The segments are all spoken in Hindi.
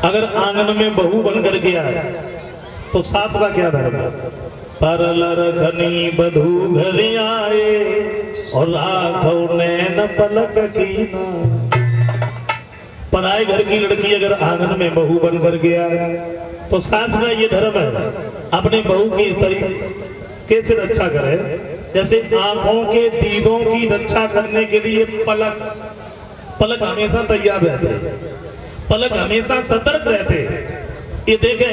अगर आंगन में बहू बनकर गया तो सास का क्या धर्म है? परलर घनी बधू घर आए और राखो नैन पलक कीना। पराए घर की लड़की अगर आंगन में बहू बनकर गया तो सास का ये धर्म है अपने बहू की इस तरीके से रक्षा करे जैसे आंखों के दीदों की रक्षा करने के लिए पलक हमेशा तैयार रहते, पलक हमेशा सतर्क रहते। ये देखे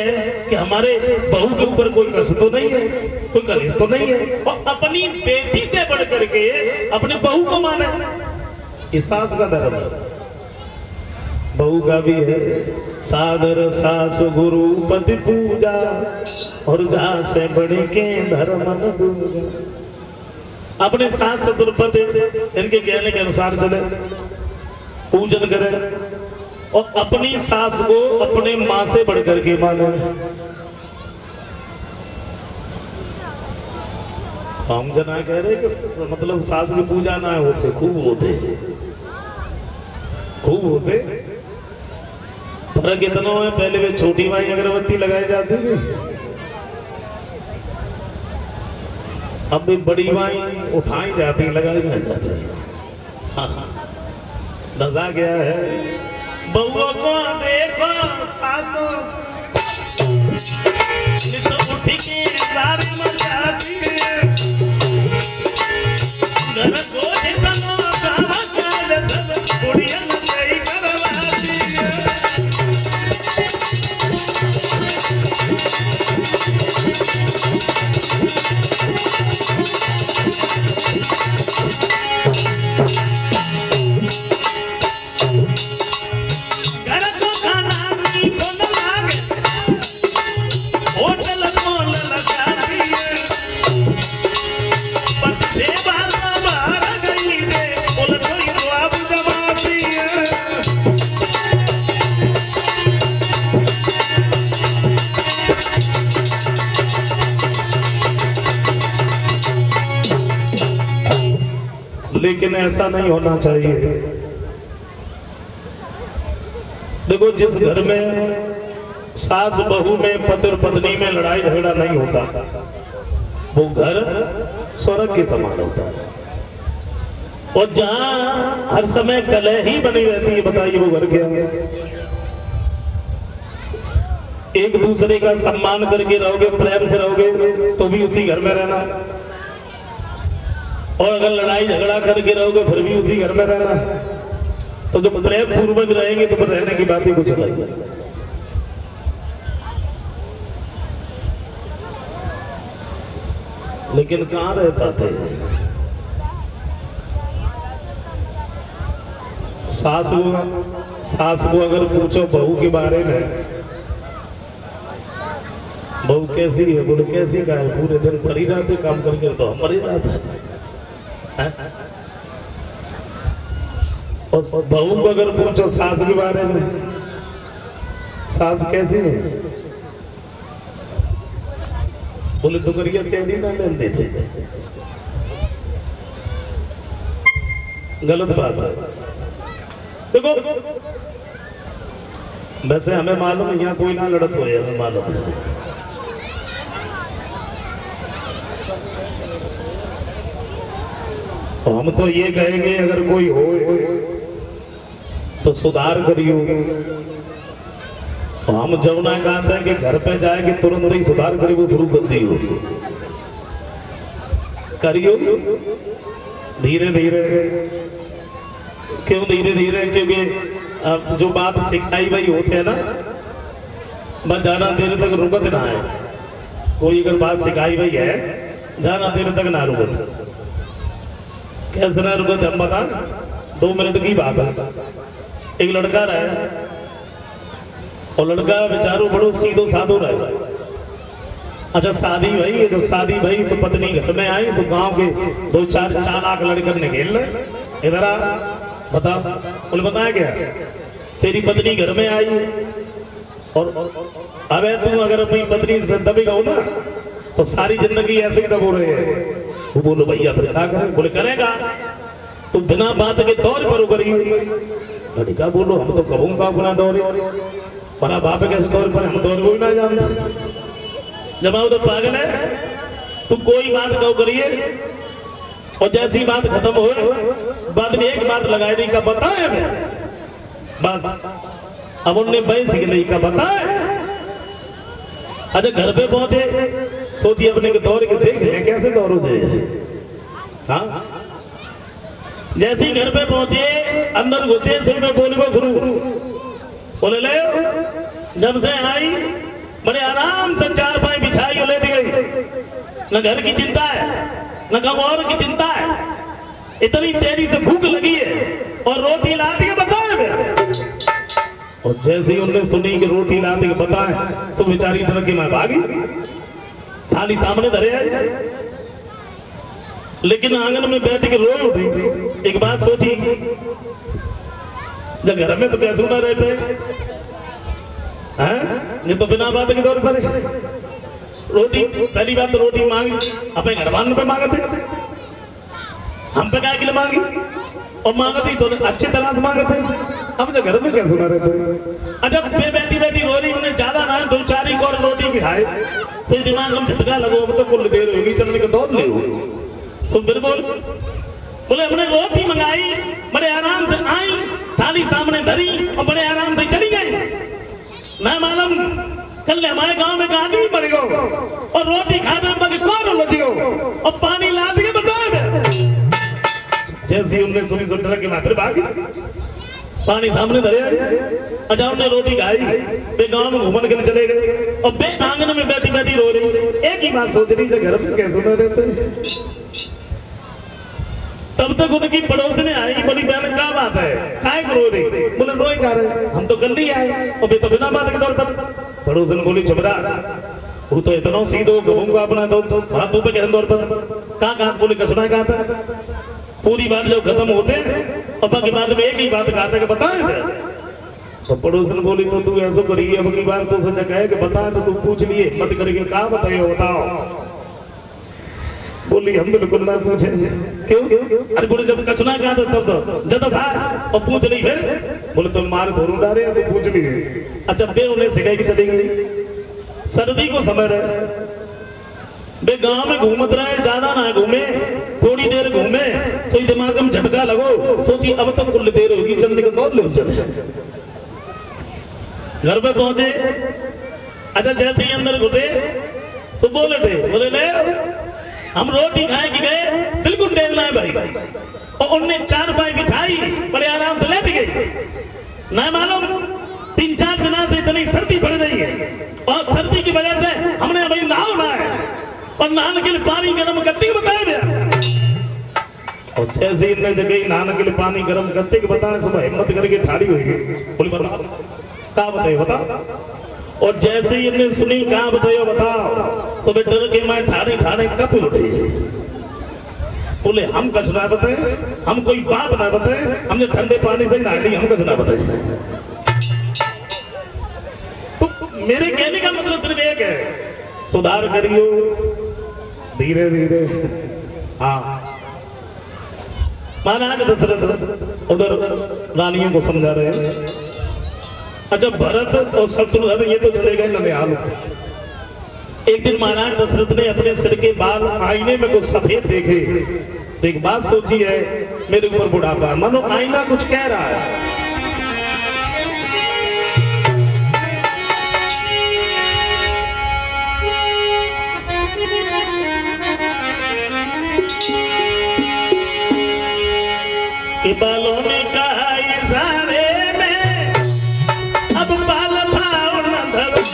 कि हमारे बहू के ऊपर कोई कर्ज तो नहीं है, कोई कलेश तो नहीं है, और अपनी बेटी से बढ़ करके अपने बहू को माने। इस सास का धर्म है। बहू का भी है सादर सास गुरु पति पूजा और जा से बढ़ के धर्म न दूजा। अपने सास ससुर पति इनके कहने के अनुसार चले, पूजन करे और अपनी सास को अपने मां से बढ़कर के माने। हम जना कह रहे कि मतलब सास की पूजा ना होते, खूब होते, खूब होते। फर्क इतना है, पहले वे छोटी माई अगरबत्ती लगाई जाती थी, अब भी बड़ी माई उठाई जाती, लगाई जाती। दसा गया है बउआ को देखो सासों तो उठ के सारी मचाती है घर को जितना कावा काल सब कुड़ियां सही करवाती है। लेकिन ऐसा नहीं होना चाहिए। देखो, जिस घर में सास बहू में, पति और पत्नी में लड़ाई झगड़ा नहीं होता वो घर स्वर्ग के समान होता है। और जहां हर समय कलह ही बनी रहती है, बताइए वो घर क्या है? एक दूसरे का सम्मान करके रहोगे, प्रेम से रहोगे तो भी उसी घर में रहना, और अगर लड़ाई झगड़ा करके रहोगे फिर भी उसी घर में रहना। तो जब प्रेम पूर्वक रहेंगे तो फिर रहने की बात ही कुछ अलग है। लेकिन कहां रह पाते हैं? सास को अगर पूछो बहू के बारे में, बहू कैसी है, बोले कैसी का है, पूरे दिन पड़ी रहते काम करके, तो हम मरी रहते। और बहू को अगर पूछो सास के बारे में, सास कैसी है, बोले दुकरिया चैनी ना लेन देते। गलत बात है। देखो, वैसे हमें मालूम है यहाँ कोई ना लड़त हो, हमें मालूम है। हम तो ये कहेंगे अगर कोई हो तो सुधार करियो। हम जब ना कहते हैं कि घर पे जाएंगे तुरंत ही सुधार करियो शुरू कर दियो, करियो धीरे धीरे। क्यों धीरे धीरे? क्योंकि जो बात सिखाई वही होते है ना, बस ज्यादा देर तक रुकत ना है। कोई अगर बात सिखाई वही है, ज्यादा देर तक ना रुकत। कैसे ना रुकत हम बता, 2 मिनट की बात है। एक लड़का रहे और लड़का बेचारो बड़ो सीधो साधो रहे। अच्छा शादी भई, तो शादी भई तो पत्नी घर में आई तो गांव के 2-4 चालाक लड़के ने घेर ले, इधर आ बता। बोले बताया क्या, तेरी पत्नी घर में आई और अबे तू अगर अपनी पत्नी से दबेगा हो ना तो सारी जिंदगी ऐसे ही दबो रहे हैं। वो बोलो भैया फिर क्या करें? बोले करेगा तो बिना बात के दौर पर करिए। लड़का बोलो हम तो कहूंगा गुना दौरे। पर बाप कैसे तौर पर हम तौर को भी ना जानते। जब आओ तो पागल है, तू कोई बात कहो करिए और जैसी बात खत्म हो बाद में एक बात लगाई दी का बताए बस। अब उनने बहस के लिए का बताए। अरे घर पे पहुंचे, सोचिए अपने के दौड़ के देख ले कैसे दौड़ो दे। हाँ जैसे ही घर पे पहुंचे, अंदर घुसे, सिर में बोलने शुरू बोले ले। जब से आई बड़े आराम से चार पाई बिछाई ले दी गई। न घर की चिंता है न कहीं और की चिंता है। इतनी तेजी से भूख लगी है और रोटी लाते के बताए मेरा। और जैसे ही उन्होंने सुनी कि रोटी लाते के बताए, सो बेचारी डर के मैं भागी। थाली सामने धरे है, लेकिन आंगन में बैठ के रोई उठी। एक बात सोची, जब घर में तो कैसे ना रहते ये तो बिना बात के तौर पर रोटी। पहली बात तो रोटी मांगी अपने घर वालों पे मांगते, हम पे क्या मांगी और मांगती तो अच्छी तरह से मांगते। अब तो घर में कैसे ना रहते। अच्छा बैठी बैठी रो रही, उन्हें ज्यादा ना दो चार ही और रोटी की खाए, सही दिमाग में झटका लगो। अब तो कुल देर होगी चलने के दौड़ ले सुन फिर बोले हमने रोटी मंगाई, बड़े आराम से आई, थाली सामने धरी और बड़े आराम से चली गई। मैं मालूम कल हमारे गांव में आदमी मर गो और रोटी खाने में कौन लजियो और पानी ला दिए बताए। जैसे उनने सुनी सुन डर के मैं फिर भागी, पानी सामने धरे। अच्छा उन्हें रोटी खाई, बे गांव में घूमने के लिए चले गए और बे आंगन में बैठी बैठी रो रही। एक ही बात सोच रही थी, घर में कैसे न रहते। तब तक उनकी पड़ोस ने आई, बोली बहन क्या बात है, काय को रो रही। बोले रोई गा रहे, हम तो कल ही आए और बे तो बिना बात के तौर पर। पड़ोस ने बोली चुप रहा, वो तो इतना सीधो घूमूंगा अपना दो हाथ पे कहने तौर पर कहा। बोले कसना कहा था। पूरी बात जब खत्म होते अब बाकी बाद में एक ही बात कहा था कि बताए। तो पड़ोस ने बोली तो तू ऐसा करिए, अब की बार तो सच कहे कि बता तो तू पूछ लिए मत करके कहा बताइए बताओ। बोली हम बिल्कुल ना पूछे। क्यों? अरे बोले जब कचना कहा था तब तो जदा सार और पूछ ली। फिर बोले तुम मार धोरू डारे तो पूछ ली। अच्छा बे उन्हें सिखाई की चली गई। सर्दी को समय रहे, बे गांव में घूमत रहे, ज्यादा ना घूमे, थोड़ी देर घूमे, सही दिमाग में झटका लगो। सोची अब तक कुल देर होगी चलने को दौड़ ले चले। घर पे पहुंचे, अच्छा जैसे ही अंदर घुसे सो बोले ले हम रोटी खाए कि गए, बिल्कुल देर ना है भाई। और उनने चार पाई बिछाई, बड़े आराम से लेट गई। ना मालूम 3-4 दिनों से इतनी सर्दी पड़ रही है और सर्दी की वजह से हमने भाई नहाना है और नहाने के लिए पानी गर्म करते बताया गया। और जैसे इतने जगह नहाने के लिए पानी गर्म करते के बताने सुबह हिम्मत करके ठाड़ी हुई। बोली बता क्या बताइए बता। और जैसे ही इन्हें सुनी कहा बताइए बताओ, सुबह डर के मैं ठाणे कप उठे। बोले हम कुछ ना बताए, हम कोई बात ना बताए, हमने ठंडे पानी से नहा ली, हम कुछ ना बताए। तो मेरे कहने का मतलब सिर्फ एक है, सुधार करियो धीरे धीरे। हाँ महाराज दशरथ उधर रानियों को समझा रहे हैं। अच्छा भरत और शत्रुघ्न ये तो चले गए ननिहाल। एक दिन महाराज दशरथ ने अपने सिर के बाल आईने में कुछ सफेद देखे। तो एक बात सोची है, मेरे ऊपर बुढ़ापा, मानो आईना कुछ कह रहा है। कि बालों में कहा इशारे में अब बाल भाव न धरो।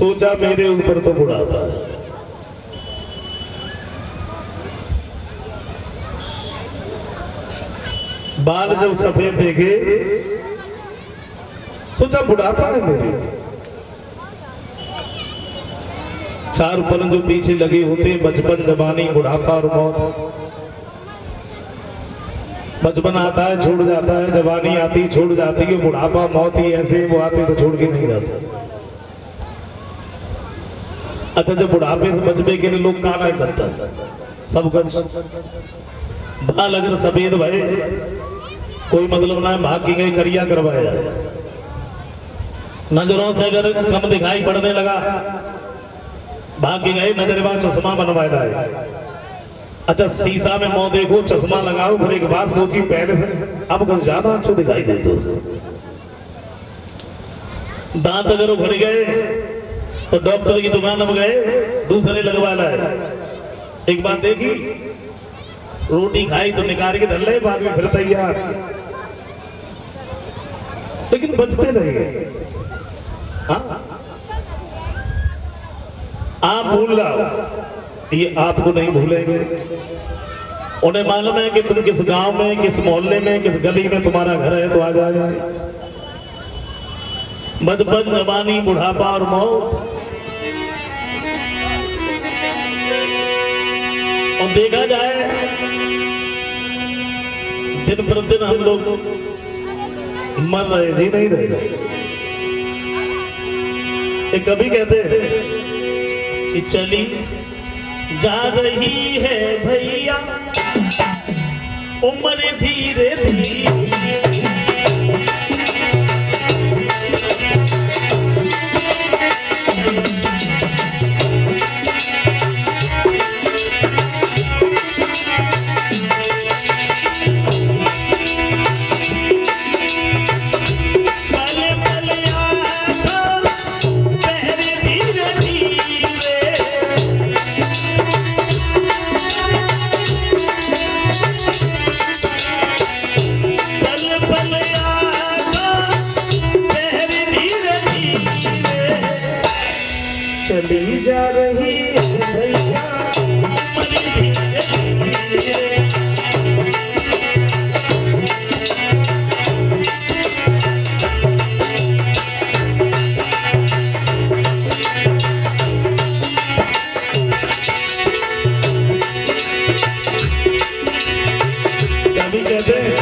सोचा मेरे ऊपर तो बुढ़ापा है, बाल जब सफेद देखे सोचा बुढ़ापा है मेरे, चार पन जो पीछे लगे होते बचपन जवानी बुढ़ापा और मौत। बचपन आता है छोड़ जाता है, जवानी आती छोड़ जाती है, बुढ़ापा मौत ही ऐसे वो आते तो छोड़ के नहीं जाते। अच्छा जब बुढ़ापे से बचने के लिए लोग काना करता है सब कुछ, बाल अगर सफेद भय कोई मतलब ना है, भाग की गई करिया करवाया, नजरों से अगर कम दिखाई पड़ने लगा भाग की गई नजरवा चश्मा बनवाया है। अच्छा शीशा में मुंह देखो चश्मा लगाओ, फिर एक बार सोची पहले से अब कुछ ज्यादा अच्छा दिखाई दे दो। दांत अगर उभर गए तो डॉक्टर की दुकान में गए दूसरे लगवा लाए। एक बात देखी रोटी खाई तो निकाल के धर ले, बाद में फिर तैयार, लेकिन बचते नहीं। हाँ आप भूल जाओ ये आपको नहीं भूलेंगे। उन्हें मालूम है कि तुम किस गांव में किस मोहल्ले में किस गली में तुम्हारा घर है तो आ जाएगा। बचपन जवानी बुढ़ापा और मौत, और देखा जाए दिन प्रतिदिन हम लोग मर रहे जी नहीं रहे। एक कवि कहते हैं कि चली जा रही है भैया उम्र धीरे धीरे, चली जा रही है भैया कभी कहते हैं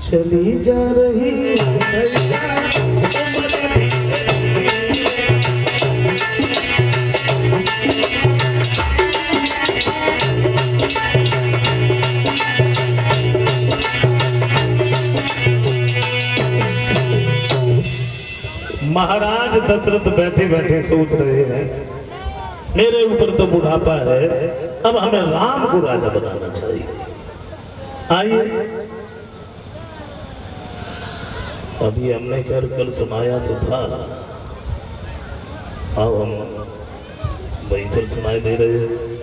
चली जा रही महाराज दशरथ बैठे बैठे सोच रहे हैं मेरे ऊपर तो बुढ़ापा है, अब हमें राम को राजा बनाना चाहिए। आइए अभी हमने कल सुनाया तो था, अब हम वहीं पर सुनाई दे रहे हैं।